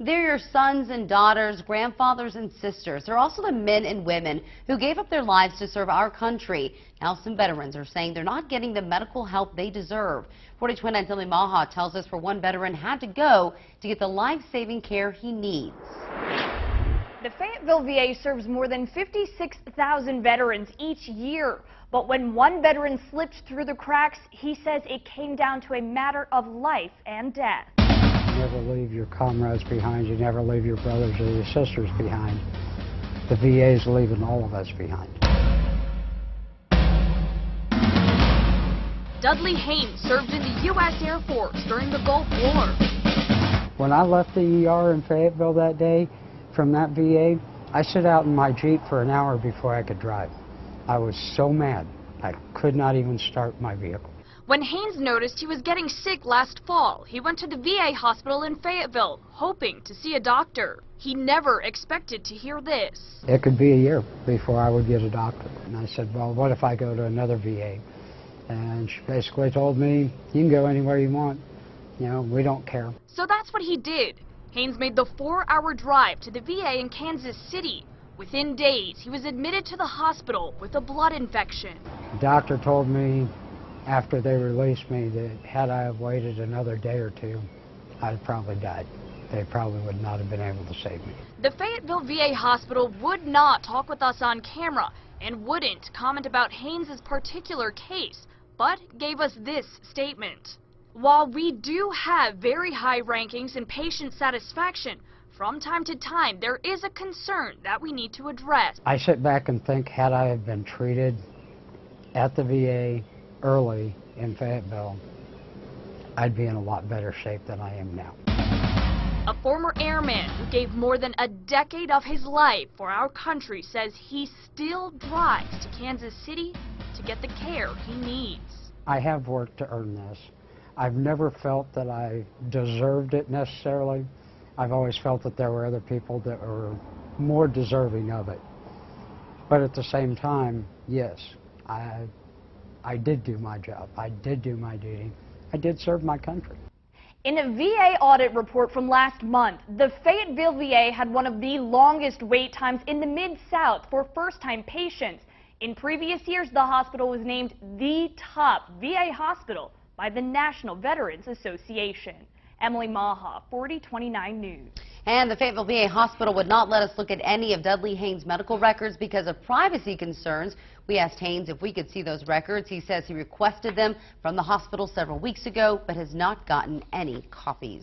They're your sons and daughters, grandfathers and sisters. They're also the men and women who gave up their lives to serve our country. Now some veterans are saying they're not getting the medical help they deserve. 40 29's Emily Maha tells us one veteran had to go to get the life-saving care he needs. The Fayetteville VA serves more than 56,000 veterans each year. But when one veteran slipped through the cracks, he says it came down to a matter of life and death. You never leave your comrades behind. You never leave your brothers or your sisters behind. The VA is leaving all of us behind. Dudley Haynes served in the U.S. Air Force during the Gulf War. When I left the ER in Fayetteville that day from that VA, I sat out in my Jeep for an hour before I could drive. I was so mad, I could not even start my vehicle. When Haynes noticed he was getting sick last fall, he went to the VA hospital in Fayetteville, hoping to see a doctor. He never expected to hear this. It could be a year before I would get a doctor. And I said, well, what if I go to another VA? And she basically told me, you can go anywhere you want. You know, we don't care. So that's what he did. Haynes made the 4-hour drive to the VA in Kansas City. Within days, he was admitted to the hospital with a blood infection. The doctor told me after they released me that had I have waited another day or two, I'd probably died. They probably would not have been able to save me. The Fayetteville VA hospital would not talk with us on camera and wouldn't comment about Haynes' particular case, but gave us this statement. While we do have very high rankings in patient satisfaction, from time to time there is a concern that we need to address. I sit back and think, had I have been treated at the VA early in Fayetteville, I'd be in a lot better shape than I am now. A former airman who gave more than a decade of his life for our country says he still drives to Kansas City to get the care he needs. I have worked to earn this. I've never felt that I deserved it necessarily. I've always felt that there were other people that were more deserving of it. But at the same time, yes, I did do my job. I did do my duty. I did serve my country. In a VA audit report from last month, the Fayetteville VA had one of the longest wait times in the Mid-South for first-time patients. In previous years, the hospital was named the top VA hospital by the National Veterans Association. Emily Maha, 40 29 News. And the Fayetteville VA hospital would not let us look at any of Dudley Haynes' medical records because of privacy concerns. We asked Haynes if we could see those records. He says he requested them from the hospital several weeks ago, but has not gotten any copies.